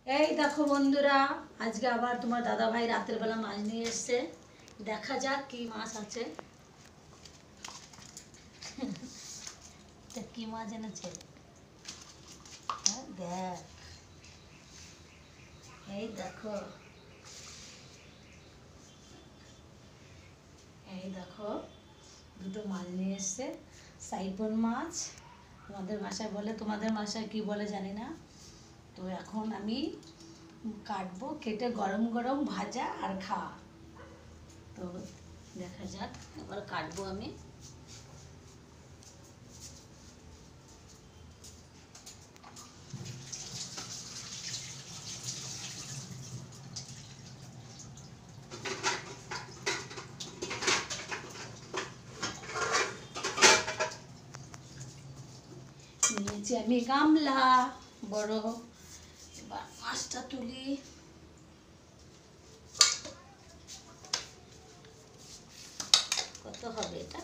এই দেখো বন্ধুরা, আজকে আবার তোমার দাদা ভাই রাতের বেলা মাছ নিয়ে এসছে। দেখা যাক কি মাছ আছে। কি মাছ এনেছে দেখ। এই দেখো, এই দেখো দুটো মাছ নিয়ে এসছে। সাইপন মাছ তোমাদের ভাষায় বলে, তোমাদের ভাষায় কি বলে জানি না। তো এখন আমি কাটবো, কেটে গরম গরম ভাজা আর খাওয়া। তো দেখা যাক, এবার কাটবো আমি। নিয়েছি আমি গামলা বড়। এবার মাছটা তুলি। কত হবে এটা?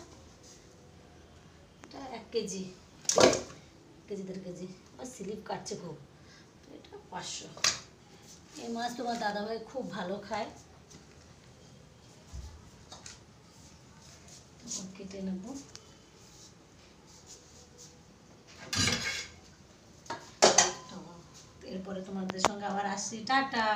এটা 1 কেজি, 1 কেজি 1.5 কেজি। আর স্লিপ কাটছে খুব। তো এটা 500। এই মাছ তোমার দাদাভাই খুব ভালো খায়। তখন কেটে নেব। এরপরে তোমাদের সঙ্গে আবার আসছি। টাটা।